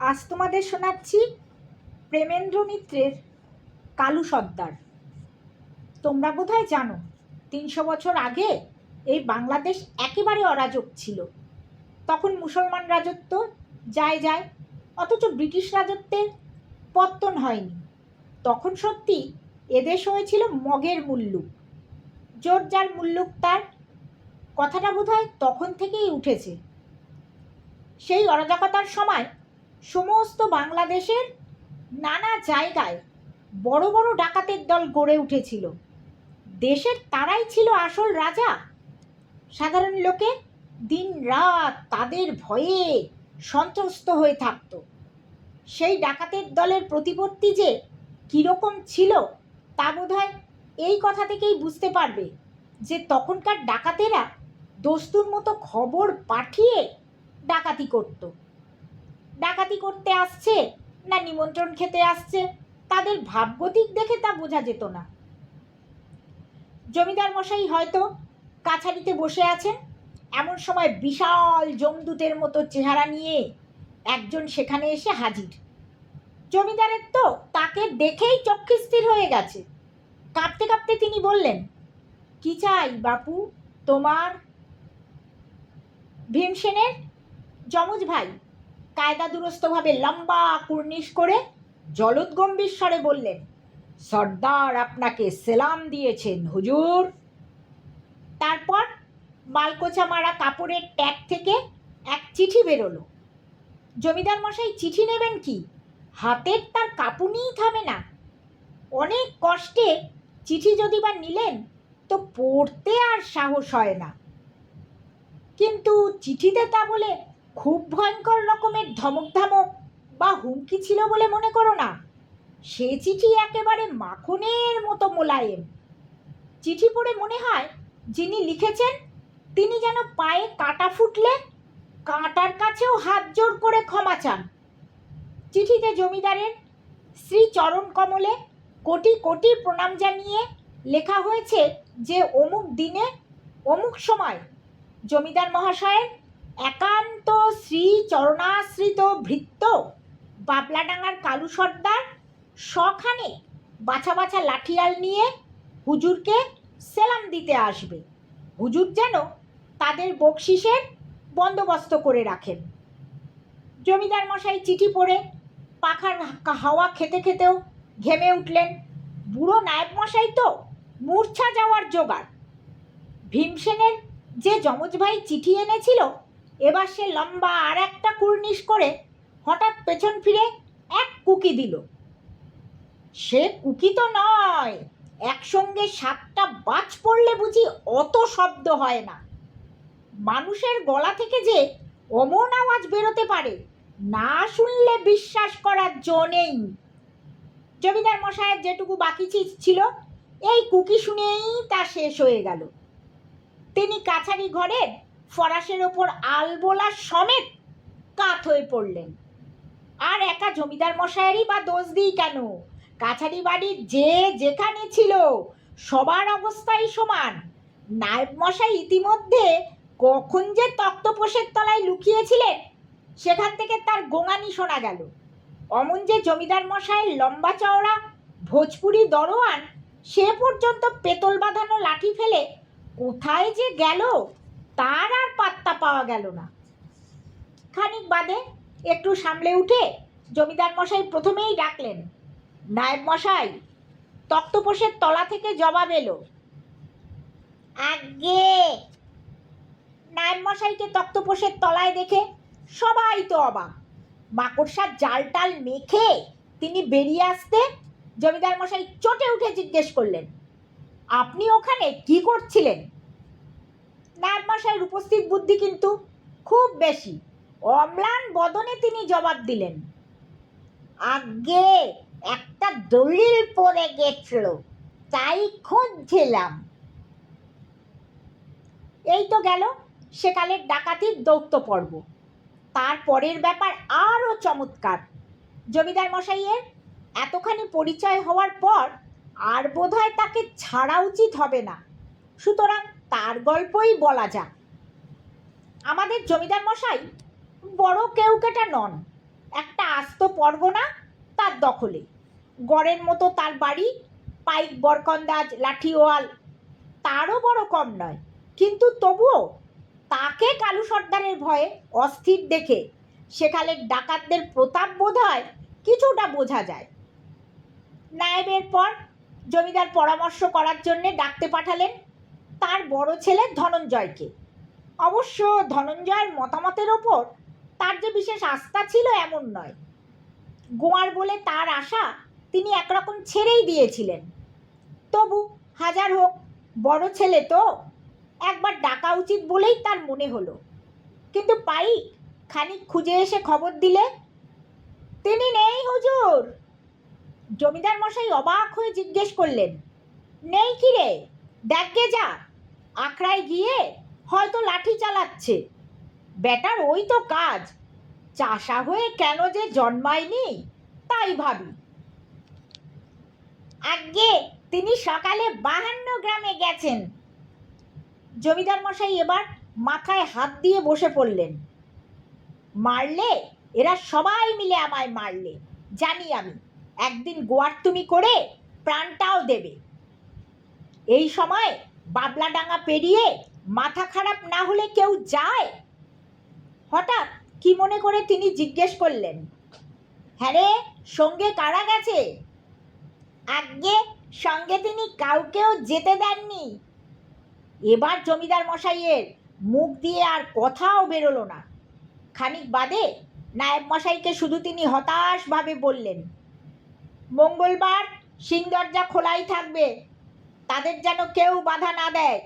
আজ তোমাদের শোনাচ্ছি প্রেমেন্দ্র মিত্রের কালু সর্দার। তোমরা বোধহয় জানো ৩০০ বছর আগে এই বাংলাদেশ একেবারে অরাজক ছিল। তখন মুসলমান রাজত্ব যায় যায়, অথচ ব্রিটিশ রাজত্বের পত্তন হয়নি। তখন সত্যি এদেশ হয়েছিল মগের মুল্লুক। জোর যার মুল্লুক তার কথাটা বোধহয় তখন থেকেই উঠেছে। সেই অরাজকতার সময় সমস্ত বাংলাদেশের নানা জায়গায় বড় বড় ডাকাতের দল গড়ে উঠেছিল। দেশের তারাই ছিল আসল রাজা। সাধারণ লোকে দিন রাত তাদের ভয়ে সন্ত্রস্ত হয়ে থাকত। সেই ডাকাতের দলের প্রতিপত্তি যে কীরকম ছিল তা বোধহয় এই কথা থেকেই বুঝতে পারবে যে তখনকার ডাকাতেরা দস্তুর মতো খবর পাঠিয়ে ডাকাতি করত। ডাকাতি করতে আসছে না নিমন্ত্রণ খেতে আসছে তাদের ভাবগতিক দেখে তা বোঝা যেত না। জমিদার মশাই হয়তো কাছারিতে বসে আছেন, এমন সময় বিশাল যমদূতের মতো চেহারা নিয়ে একজন সেখানে এসে হাজির। জমিদারের তো তাকে দেখেই চক্ষুস্থির হয়ে গেছে। কাঁপতে কাঁপতে তিনি বললেন, কি চাই বাপু তোমার? ভীমসেনের যমজ ভাই কায়দা দুরস্তভাবে লম্বা কুর্নিশ করে জলদগম্ভীর স্বরে বললেন, সর্দার আপনাকে সেলাম দিয়েছেন হুজুর। তারপর মালকোচা মারা কাপড়ের ট্যাগ থেকে এক চিঠি বেরোলো। জমিদার মশাই চিঠি নেবেন কি, হাতের তার কাঁপুনিই থামে না। অনেক কষ্টে চিঠি যদি বা নিলেন তো পড়তে আর সাহস হয় না। কিন্তু চিঠিতে তা বলে খুব ভয়ঙ্কর রকমের ধমক ধামক বা হুমকি ছিল বলে মনে করো না। সে চিঠি একেবারে মাখনের মতো মোলায়েম। চিঠি পড়ে মনে হয় যিনি লিখেছেন তিনি যেন পায়ে কাঁটা ফুটলে কাঁটার কাছেও হাত জোর করে ক্ষমা চান। চিঠিতে জমিদারের শ্রী চরণ কমলে কোটি কোটি প্রণাম জানিয়ে লেখা হয়েছে যে অমুক দিনে অমুক সময় জমিদার মহাশয়ের একান্ত শ্রী চরণাশ্রিত ভৃত্য বাবলাডাঙ্গার কালু সর্দার শখানে বাছা বাছা লাঠিয়াল নিয়ে হুজুরকে সেলাম দিতে আসবে। হুজুর যেন তাদের বকশিসের বন্দোবস্ত করে রাখেন। জমিদার মশাই চিঠি পড়ে পাখার হাওয়া খেতে খেতেও ঘেমে উঠলেন। বুড়ো নায়েব মশাই তো মূর্ছা যাওয়ার জোগাড়। ভীমসেনের যে যমজ ভাই চিঠি এনেছিল এবার সে লম্বা আর একটা কুর্নিশ করে হঠাৎ পেছন ফিরে এক কুকি দিল। সে কুকি তো নয়, একসঙ্গে 7টা বাজ পড়লে বুঝি অত শব্দ হয় না। মানুষের গলা থেকে যে অমন আওয়াজ বেরোতে পারে না শুনলে বিশ্বাস করার জো নেই। জমিদার মশাইয়ের যেটুকু বাকি ছিল এই কুকি শুনেই তা শেষ হয়ে গেল। তিনি কাছারি ঘরের ফরাসের ওপর আলবোলা সমেত কাত হয়ে পড়লেন। আর একা জমিদার মশাইয়েরই বা দোষ দিই কেন, কাছারি বাড়ির যে যেখানে ছিল সবার অবস্থাই সমান। নায়েব মশাই ইতিমধ্যে কখন যে তক্তপোষের তলায় লুকিয়েছিলেন সেখান থেকে তার গোঙানি শোনা গেল। অমন যে জমিদার মশাইয়ের লম্বা চওড়া ভোজপুরি দরোয়ান সে পর্যন্ত পেতল বাঁধানো লাঠি ফেলে কোথায় যে গেল তার আর পাত্তা পাওয়া গেল না। খানিক বাদে একটু সামলে উঠে জমিদার মশাই প্রথমেই ডাকলেন, নায়েব মশাই। তক্তপোষের তলা থেকে জবাব এলো, আজ্ঞে। নায়েব মশাইকে তক্তপোষের তলায় দেখে সবাই তো অবাক। মাকড়সার জাল টাল মেখে তিনি বেরিয়ে আসতে জমিদার মশাই চটে উঠে জিজ্ঞেস করলেন, আপনি ওখানে কি করছিলেন? নায়েব মশাইয়ের উপস্থিত বুদ্ধি কিন্তু খুব বেশি। অম্লান বদনে তিনি জবাব দিলেন, আজ্ঞে একটা দলিল পড়ে গেছিল তাই খুঁজছিলাম। এই তো গেল সেকালের ডাকাতির দৌত্য পর্ব। তারপরের ব্যাপার আরও চমৎকার। জমিদার মশাইয়ের এতখানি পরিচয় হওয়ার পর আর বোধহয় তাকে ছাড়া উচিত হবে না, সুতরাং তার গল্পই বলা যাক। আমাদের জমিদার মশাই বড় কেউকেটা নন, একটা আস্ত পরগনা তার দখলে। গড়ের মতো তার বাড়ি, পাইক বরকন্দাজ লাঠিওয়াল তারও বড় কম নয়, কিন্তু তবুও তাকে কালু সর্দারের ভয়ে অস্থির দেখে সেখানের ডাকাতদের প্রতাপ বোধ হয় কিছুটা বোঝা যায়। নায়েবের পর জমিদার পরামর্শ করার জন্যে ডাকতে পাঠালেন তার বড় ছেলে ধনঞ্জয়কে। অবশ্য ধনঞ্জয়ের মতামতের ওপর তার যে বিশেষ আস্থা ছিল এমন নয়। গোয়ার বলে তার আশা তিনি একরকম ছেড়েই দিয়েছিলেন। তবু হাজার হোক বড় ছেলে তো, একবার ডাকা উচিত বলেই তার মনে হলো। কিন্তু পাইক খানিক খুঁজে এসে খবর দিলে, তিনি নেই হুজুর। জমিদার মশাই অবাক হয়ে জিজ্ঞেস করলেন, নেই কি রে? দেখে যা, আখড়ায় গিয়ে হয়তো লাঠি চালাচ্ছে। বেটার ওই তো কাজ, চাষা হয়ে কেন যে জন্মায়নি তাই ভাবি। আগে তিনি সকালে 52 গ্রামে গেছেন। জমিদার মশাই এবার মাথায় হাত দিয়ে বসে পড়লেন। মারলে, এরা সবাই মিলে আমায় মারলে, জানি আমি। একদিন গোয়ার তুমি করে প্রাণটাও দেবে। এই সময় বাবলাডাঙ্গা পেরিয়ে মাথা খারাপ না হলে কেউ যায়? হঠাৎ কি মনে করে তিনি জিজ্ঞেস করলেন, হ্যাঁ রে, সঙ্গে কারা গেছে? আগে সঙ্গে তিনি কাউকেও যেতে দেননি। এবার জমিদার মশাইয়ের মুখ দিয়ে আর কথাও বেরোলো না। খানিক বাদে নায়েব মশাইকে শুধু তিনি হতাশভাবে বললেন, মঙ্গলবার সিং দরজা খোলাই থাকবে, তাদের যেন কেউ বাধা না দেয়।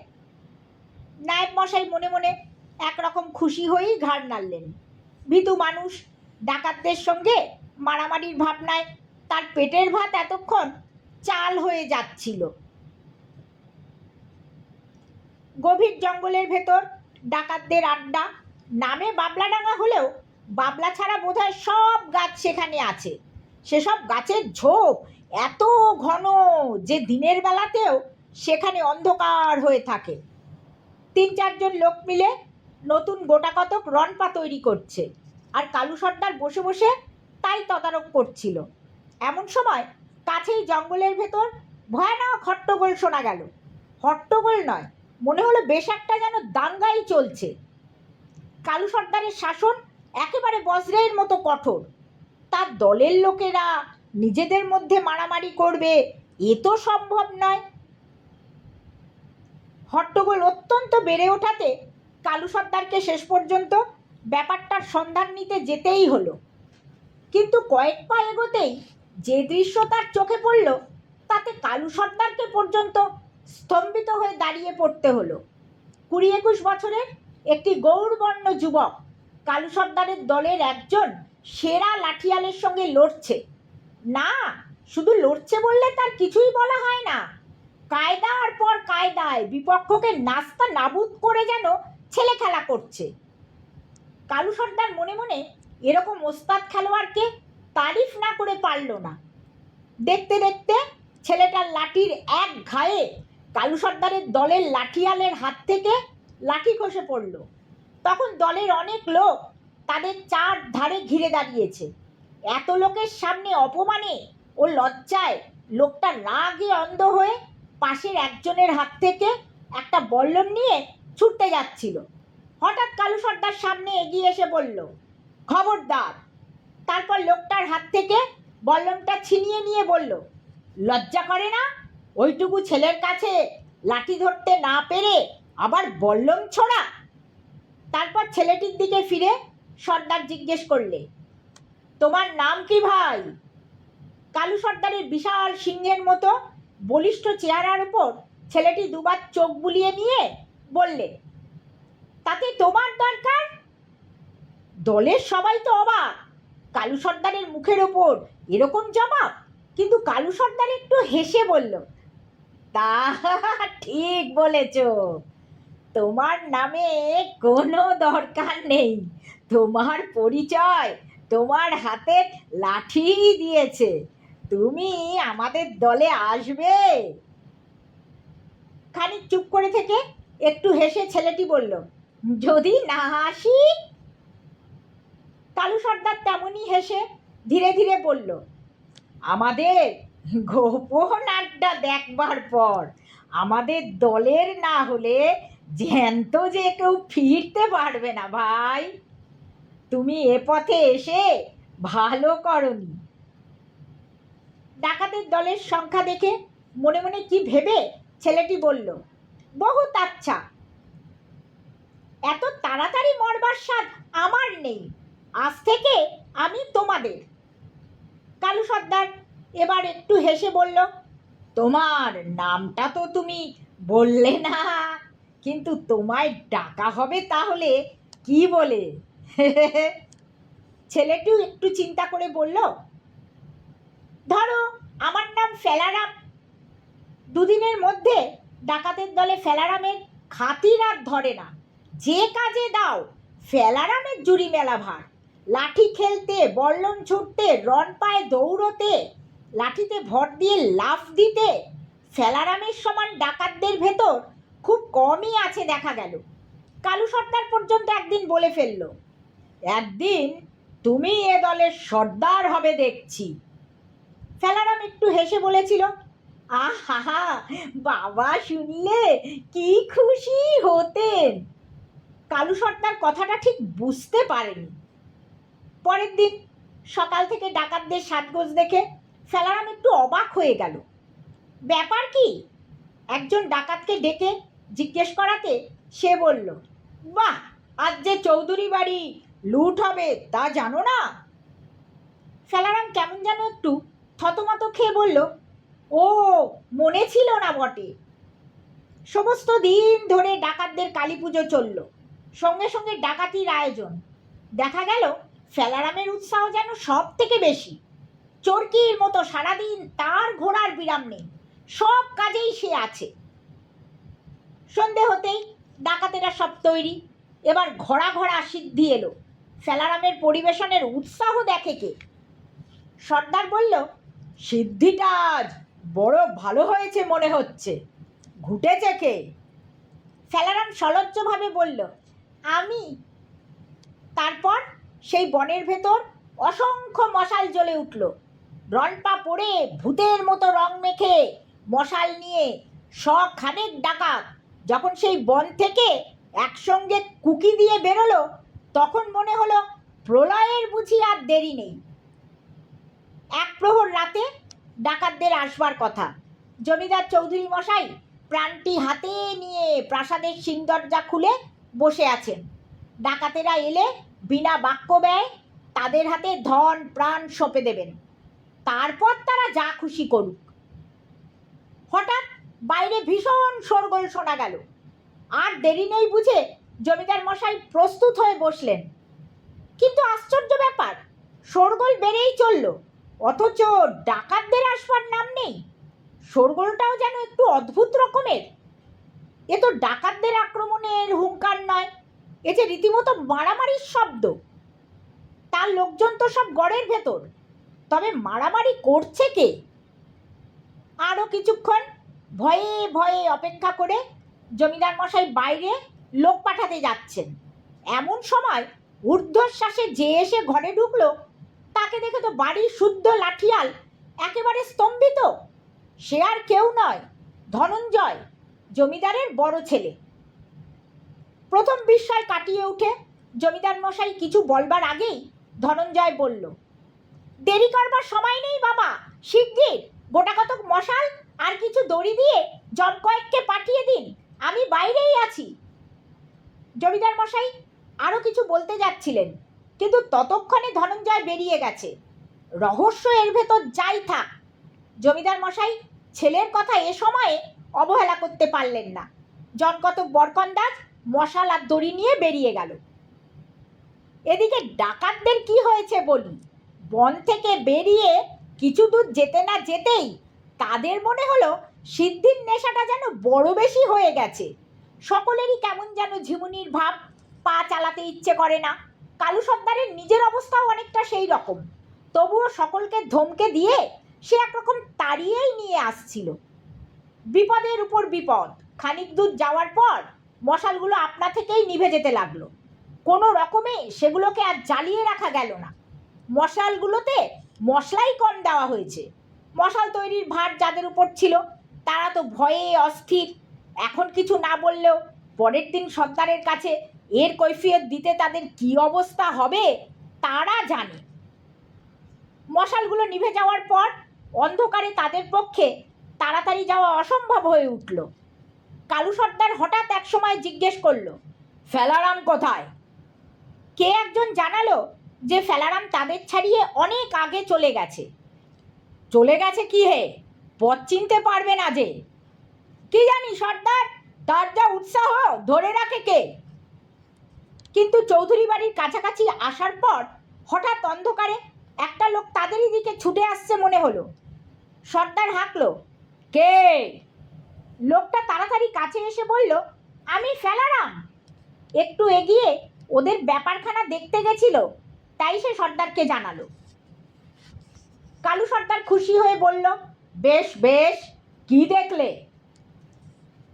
নায়েব মশাই মনে মনে একরকম খুশি হয়েই ঘাড় নাড়লেন। ভীতু মানুষ, ডাকাতদের সঙ্গে মারামারির ভাবনায় তার পেটের ভাত এতক্ষণ চাল হয়ে যাচ্ছিল। গভীর জঙ্গলের ভেতর ডাকাতদের আড্ডা। নামে বাবলাডাঙ্গা হলেও বাবলা ছাড়া বোধহয় সব গাছ সেখানে আছে। সেসব গাছের ঝোপ এত ঘন যে দিনের বেলাতেও সেখানে অন্ধকার হয়ে থাকে। 3-4 জন লোক মিলে নতুন গোটাকতক রনপা তৈরি করছে, আর কালু সর্দার বসে বসে তাই তদারক করছিল। এমন সময় কাছেই জঙ্গলের ভেতর ভয়ানক হট্টগোল শোনা গেল। হট্টগোল নয়, মনে হলো বেশ একটা যেন দাঙ্গাই চলছে। কালু সর্দারের শাসন একেবারে বজ্রের মতো কঠোর। তার দলের লোকেরা নিজেদের মধ্যে মারামারি করবে এ তো সম্ভব নয়। হট্টগোল অত্যন্ত বেড়ে ওঠাতে কালু সর্দারকে শেষ পর্যন্ত ব্যাপারটার সন্ধান নিতে যেতেই হলো। কিন্তু কয়েক পা এগোতেই যে দৃশ্য তার চোখে পড়ল তাতে কালু সর্দারকে পর্যন্ত স্তম্ভিত হয়ে দাঁড়িয়ে পড়তে হলো। 20-21 বছরের একটি গৌরবর্ণ যুবক কালু সর্দারের দলের একজন সেরা লাঠিয়ালের সঙ্গে লড়ছে। না, শুধু লড়ছে বললে তার কিছুই বলা হয় না, কায়দার পর কায়দায় বিপক্ষকে নাস্তা নাবুদ করে যেন ছেলে খেলা করছে। কালু সর্দার মনে মনে এরকম ওস্তাদ খেলোয়াড়কে তারিফ না করে পারল না। দেখতে দেখতে ছেলেটার লাঠির এক ঘায়ে কালু সর্দারের দলের লাঠিয়ালের হাত থেকে লাঠি খসে পড়ল। তখন দলের অনেক লোক তাদের চার ধারে ঘিরে দাঁড়িয়েছে। এত লোকের সামনে অপমানে ও লজ্জায় লোকটা রাগে অন্ধ হয়ে পাশের একজনের হাত থেকে একটা বল্লম নিয়ে ছুটতে যাচ্ছিল। হঠাৎ কালু সর্দার সামনে এগিয়ে এসে বলল, খবরদার। তারপর লোকটার হাত থেকে বল্লমটা ছিনিয়ে নিয়ে বলল, লজ্জা করে না ওইটুকু ছেলের কাছে লাঠি ধরতে না পেরে আবার বল্লম ছোড়া? তারপর ছেলেটির দিকে ফিরে সর্দার জিজ্ঞেস করলে, তোমার নাম কি ভাই? কালু সর্দারের বিশাল সিংহের মতো বলিষ্ঠ চেহারার উপর ছেলেটি দুবার চোখ বুলিয়ে নিয়ে বললে, তাতে তোমার দরকার? দলের সবাই তো অবাক কালু সর্দারের মুখের ওপর এরকম জবাব, কিন্তু কালু সর্দার একটু হেসে বলল, তা ঠিক বলেছ, তোমার নামে কোনো দরকার নেই। তোমার পরিচয় তোমার হাতের লাঠি দিয়েছে। তুমি আমাদের দলে আসবে। খানিক চুপ করে থেকে একটু হেসে ছেলেটি বলল, যদি না আসি? কালু সর্দার তেমনই হেসে ধীরে ধীরে বলল, আমাদের গোপন আড্ডা দেখবার পর আমাদের দলের না হলে জ্যান্ত যে কেউ ফিরতে পারবে না ভাই। তুমি এ পথে এসে ভালো করনি। ডাকাতের দলের সংখ্যা দেখে মনে মনে কি ভেবে ছেলেটি বলল, বহুত আচ্ছা, এত তাড়াতাড়ি মরবার স্বাদ আমার নেই, আজ থেকে আমি তোমাদের। কালু সর্দার এবার একটু হেসে বলল, তোমার নামটা তো তুমি বললে না, কিন্তু তোমায় ডাকা হবে তাহলে কি বলে? ছেলেটিও একটু চিন্তা করে বলল, ধরো আমার নাম ফেলারাম। দুদিনের মধ্যে ডাকাতের দলে ফেলারামের খাতির আর ধরে না। যে কাজে দাও ফেলারামের জুড়ি মেলা ভার। লাঠি খেলতে, বল্লম ছুটতে, রন পায়ে দৌড়তে, লাঠিতে ভর দিয়ে লাফ দিতে ফেলারামের সমান ডাকাতদের ভেতর খুব কমই আছে দেখা গেল। কালু সর্দার পর্যন্ত একদিন বলে ফেলল, একদিন তুমি এ দলের সর্দার হবে দেখছি। ফেলারাম একটু হেসে বলেছিল, আহা, বাবা শুনলে কি খুশি হতেন। কালু সর্দার কথাটা ঠিক বুঝতে পারেনি। পরের দিন সকাল থেকে ডাকাতদের সাজগোজ দেখে ফেলারাম একটু অবাক হয়ে গেল। ব্যাপার কি? একজন ডাকাতকে ডেকে জিজ্ঞেস করাতে সে বলল, বাহ, আজ যে চৌধুরী বাড়ি লুট হবে তা জানো না? ফেলারাম কেমন যেন একটু থতমত খেয়ে বলল, ও, মনে ছিল না বটে। সমস্ত দিন ধরে ডাকাতদের কালী পুজো চলল, সঙ্গে সঙ্গে ডাকাতির আয়োজন। দেখা গেল ফেলারামের উৎসাহ যেন সব থেকে বেশি। চরকির মতো সারাদিন তার ঘোড়ার বিরাম নেই, সব কাজেই সে আছে। সন্ধে হতেই ডাকাতেরা সব তৈরি। এবার ঘোড়া ঘোড়া সিদ্ধি এলো। ফেলারামের পরিবেশনের উৎসাহ দেখে কে? সর্দার বলল, সিদ্ধিটা আজ বড় ভালো হয়েছে মনে হচ্ছে, ঘুটেছে কে? ফেলারাম সলজ্জভাবে বলল, আমি। তারপর সেই বনের ভেতর অসংখ্য মশাল জ্বলে উঠল। রনপা পড়ে ভূতের মতো রং মেখে মশাল নিয়ে শখানেক ডাকাত যখন সেই বন থেকে একসঙ্গে কুকি দিয়ে বেরোলো, তখন মনে হলো প্রলয়ের বুঝি আর দেরি নেই। এক প্রহর রাতে ডাকাতদের আসবার কথা। জমিদার চৌধুরী মশাই প্রাণটি হাতে নিয়ে প্রাসাদের সিংদরজা খুলে বসে আছেন। ডাকাতেরা এলে বিনা বাক্য ব্যয় তাদের হাতে ধন প্রাণ সঁপে দেবেন, তারপর তারা যা খুশি করুক। হঠাৎ বাইরে ভীষণ শোরগোল শোনা গেল। আর দেরি নেই বুঝে জমিদার মশাই প্রস্তুত হয়ে বসলেন। কিন্তু আশ্চর্য ব্যাপার, শোরগোল বেড়েই চলল, অথচ ডাকাতদের আসবার নাম নেই। শোরগোলটাও যেন একটু অদ্ভুত রকমের। এ তো ডাকাতদের আক্রমণের হুঙ্কার নয়, এ যে রীতিমতো মারামারির শব্দ। তার লোকজন তো সব গড়ের ভেতর, তবে মারামারি করছে কে? আরও কিছুক্ষণ ভয়ে ভয়ে অপেক্ষা করে জমিদার মশাই বাইরে লোক পাঠাতে যাচ্ছেন। এমন সময় ঊর্ধ্বশ্বাসে যে এসে ঘরে ঢুকলো, তাকে দেখে তো বাড়ির শুদ্ধ লাঠিয়াল একেবারে স্তম্ভিত। সে আর কেউ নয়, ধনঞ্জয়, জমিদারের বড় ছেলে। প্রথম বিস্ময় কাটিয়ে উঠে জমিদার মশাই কিছু বলবার আগেই ধনঞ্জয় বলল, দেরি করবার সময় নেই বাবা, শিগগির গোটা কতক মশাল আর কিছু দড়ি দিয়ে জম কয়েককে পাঠিয়ে দিন, আমি বাইরেই আছি। জমিদার মশাই আরও কিছু বলতে যাচ্ছিলেন, কিন্তু ততক্ষণে ধনঞ্জয় বেরিয়ে গেছে। রহস্য এর ভেতর যাই থাক, জমিদার মশাই ছেলের কথা এ সময়ে অবহেলা করতে পারলেন না। জনকতক বরকন্দাজ মশাল আর দড়ি নিয়ে বেরিয়ে গেল। এদিকে ডাকাতদের কি হয়েছে বলি। বন থেকে বেরিয়ে কিছু দূর যেতে না যেতেই তাদের মনে হলো সিদ্ধির নেশাটা যেন বড় বেশি হয়ে গেছে। সকলেরই কেমন যেন ঝিমুনির ভাব, পা চালাতে ইচ্ছে করে না। কালু সর্দারের নিজের অবস্থাও অনেকটা সেই রকম, তবুও সকলকে ধমকে দিয়ে সে একরকম তাড়িয়েই নিয়ে আসছিল। বিপদের উপর বিপদ। খানিক দূর যাওয়ার পর মশালগুলো আপনা থেকেই নিভে যেতে লাগলো। কোনো রকমে সেগুলোকে আর জ্বালিয়ে রাখা গেল না। মশালগুলোতে মশলাই কম দেওয়া হয়েছে। মশাল তৈরির ভার যাদের উপর ছিল তারা তো ভয়ে অস্থির। এখন কিছু না বললেও পরের দিন সর্দারের কাছে এর কৈফিয়ত দিতে তাদের কি অবস্থা হবে তারা জানে। মশালগুলো নিভে যাওয়ার পর অন্ধকারে তাদের পক্ষে তাড়াতাড়ি যাওয়া অসম্ভব হয়ে উঠল। কালু সর্দার হঠাৎ একসময় জিজ্ঞেস করলো, ফেলারাম কোথায়? কে একজন জানালো যে ফেলারাম তাদের ছাড়িয়ে অনেক আগে চলে গেছে। চলে গেছে কি হে, পথ চিনতে পারবে না যে? কি জানি সর্দার, তার যা উৎসাহ ধরে রাখে কে? কিন্তু চৌধুরী বাড়ির কাছাকাছি আসার পর হঠাৎ অন্ধকারে একটা লোক তাদেরই দিকে ছুটে আসছে মনে হলো। সর্দার হাঁকলো, কে? লোকটা তাড়াতাড়ি কাছে এসে বলল, আমি ফেলারাম। একটু এগিয়ে ওদের ব্যাপারখানা দেখতে গেছিল, তাই সে সর্দারকে জানালো। কালু সর্দার খুশি হয়ে বলল, বেশ বেশ, কি দেখলে?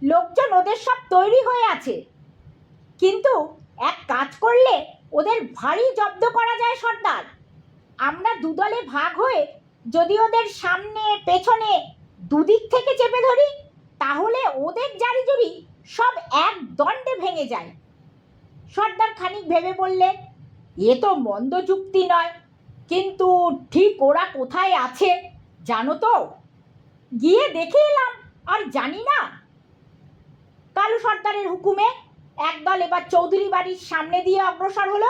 লোকজন ওদের সব তৈরি হয়ে আছে, কিন্তু এক কাজ করলে ওদের ভারী জব্দ করা যায় সর্দার। আমরা দুদলে ভাগ হয়ে যদি ওদের সামনে পেছনে দুদিক থেকে চেপে ধরি তাহলে ওদের জারিজুরি সব এক দণ্ডে ভেঙে যায়। সর্দার খানিক ভেবে বললেন, এ তো মন্দ যুক্তি নয়, কিন্তু ঠিক ওরা কোথায় আছে জানো তো? গিয়ে দেখে এলাম আর জানি না। কালু সর্দারের হুকুমে একদল এবার চৌধুরী বাড়ির সামনে দিয়ে অগ্রসর হলো,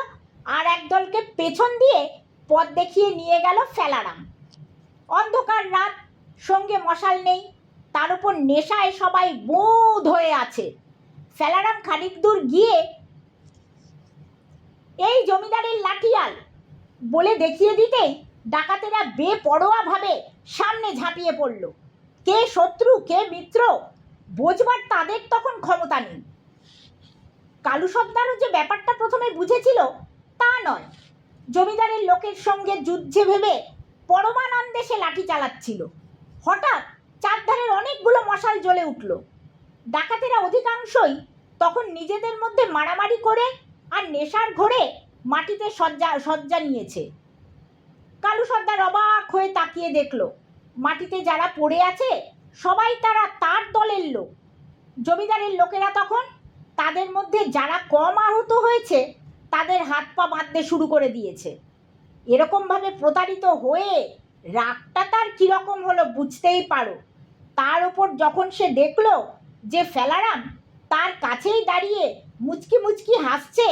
আর একদলকে পেছন দিয়ে পথ দেখিয়ে নিয়ে গেল ফেলারাম। অন্ধকার রাত, সঙ্গে মশাল নেই, তার উপর নেশায় সবাই বোধ হয়ে আছে। ফেলারাম খানিক দূর গিয়ে এই জমিদারের লাঠিয়াল বলে দেখিয়ে দিতেই ডাকাতেরা বেপরোয়াভাবে সামনে ঝাঁপিয়ে পড়ল। কে শত্রু কে মিত্র বোঝবার তাদের তখন ক্ষমতা নেই। কালু সর্দারও যে ব্যাপারটা প্রথমে বুঝেছিল তা নয়। জমিদারের লোকের সঙ্গে যুদ্ধে ভেবে পরমানন্দে সে লাঠি চালাচ্ছিল। হঠাৎ চারধারের অনেকগুলো মশাল জ্বলে উঠল। ডাকাতেরা অধিকাংশই তখন নিজেদের মধ্যে মারামারি করে আর নেশার ঘোরে মাটিতে সজ্জা নিয়েছে। কালু সর্দার অবাক হয়ে তাকিয়ে দেখল, মাটিতে যারা পড়ে আছে সবাই তার দলের লোক। জমিদারের লোকেরা তখন তাদের মধ্যে যারা কম আহত হয়েছে তাদের হাত পা বাঁধতে শুরু করে দিয়েছে। এরকমভাবে প্রতারিত হয়ে রাগটা তার কীরকম হলো বুঝতেই পারো। তার ওপর যখন সে দেখল যে ফেলারাম তার কাছেই দাঁড়িয়ে মুচকি মুচকি হাসছে,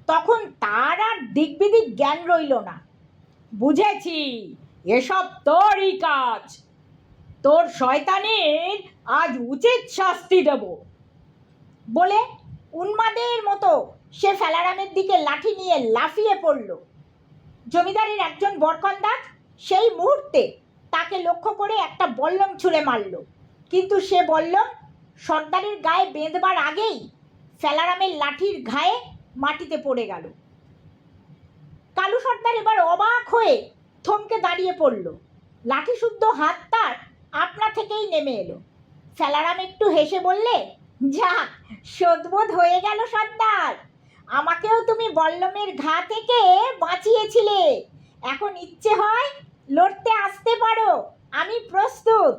তখন তার আর দিকবিদিক জ্ঞান রইল না। বুঝেছি, এসব তোরই কাজ। তোর শয়তানির আজ উচিত শাস্তি দেব বলে উন্মাদের মতো সে ফেলারামের দিকে লাঠি নিয়ে লাফিয়ে পড়ল। জমিদারের একজন বরকন্দাজ সেই মুহূর্তে তাকে লক্ষ্য করে একটা বল্লম ছুঁড়ে মারল, কিন্তু সে বল্লম সর্দারের গায়ে বেঁধবার আগেই ফেলারামের লাঠির ঘায়ে মাটিতে পড়ে গেল। কালু সর্দার এবার অবাক হয়ে থমকে দাঁড়িয়ে পড়ল। লাঠিসুদ্ধ হাত তার আপনা থেকেই নেমে এলো। ফেলারাম একটু হেসে বললে, যাক, শোধবোধ হয়ে গেল সর্দার। আমাকেও তুমি বল্লমের ঘা থেকে বাঁচিয়েছিলে। এখন ইচ্ছে হয় লড়তে আসতে পারো, আমি প্রস্তুত।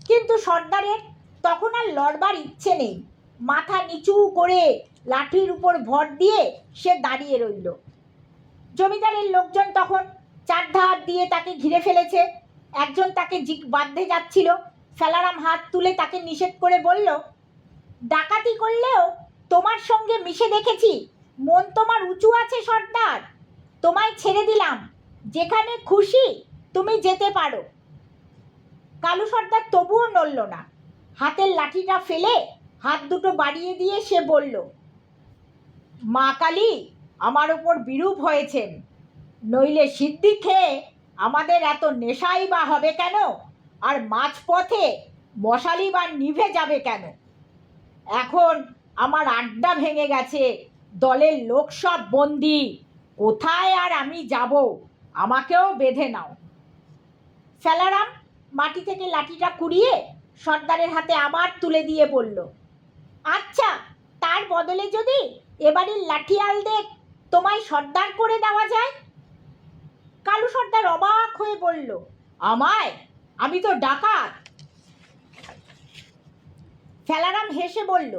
কিন্তু সর্দারের তখন আর লড়বার ইচ্ছে নেই। মাথা নিচু করে লাঠির উপর ভর দিয়ে সে দাঁড়িয়ে রইল। জমিদারের লোকজন তখন চারধার দিয়ে তাকে ঘিরে ফেলেছে। একজন তাকে বাঁধতে যাচ্ছিল। ফেলারাম হাত তুলে তাকে নিষেধ করে বলল, ডাকাতি করলেও তোমার সঙ্গে মিশে দেখেছি, মন তোমার উঁচু আছে সর্দার। তোমায় ছেড়ে দিলাম, যেখানে খুশি তুমি যেতে পারো। কালু সর্দার তবুও নড়ল না। হাতের লাঠিটা ফেলে হাত দুটো বাড়িয়ে দিয়ে সে বলল, মা কালী আমার ওপর বিরূপ হয়েছেন, নইলে সিদ্ধি খেয়ে আমাদের এত নেশাই বা হবে কেন, আর মাঝপথে মশালি বা নিভে যাবে কেন? এখন আমার আড্ডা ভেঙে গেছে, দলের লোক সব বন্দি, কোথায় আর আমি যাব? আমাকেও বেঁধে নাও। ফেলারাম মাটি থেকে লাঠিটা কুড়িয়ে সর্দারের হাতে আবার তুলে দিয়ে বলল, আচ্ছা, তার বদলে যদি এবারের লাঠিয়ালদের তোমায় সর্দার করে দেওয়া যায়? কালু সর্দার অবাক হয়ে বলল, আমায়? আমি তো ডাকাত। ফেলারাম হেসে বলল,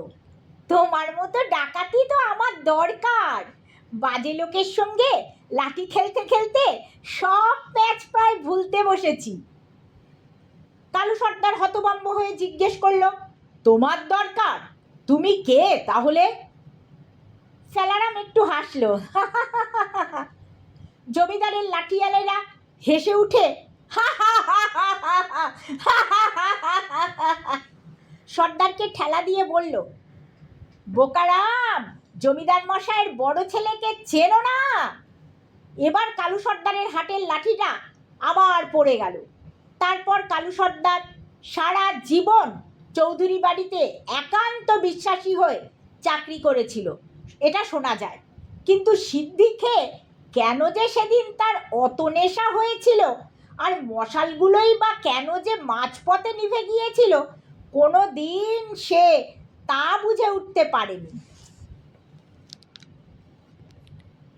তোমার মতো ডাকাতি তো আমার দরকার। বাজে লোকের সঙ্গে লাঠি খেলতে খেলতে সব প্যাচ প্রায় ভুলতে বসেছি। কালু সর্দার হতভম্ব হয়ে জিজ্ঞেস করলো, তোমার দরকার? তুমি কে তাহলে? ফেলারাম একটু হাসলো। জমিদারের লাঠিয়ালেরা হেসে উঠে সর্দারকে ঠেলা দিয়ে বলল, বোকারাম, জমিদার মশাইয়ের বড় ছেলেকে চেনো না? এবার কালু সর্দারের হাতের লাঠিটা আবার পড়ে গেল। তারপর কালু সর্দার সারা জীবন চৌধুরী বাড়িতে একান্ত বিশ্বাসী হয়ে চাকরি করেছিল, এটা শোনা যায়। কিন্তু সিদ্ধি খেয়ে কেন যে সেদিন তার অত নেশা হয়েছিল, আর মশালগুলোই বা কেন যে মাঝপথে নিভে গিয়েছিল, কোনো দিন সে তা বুঝে উঠতে পারেনি।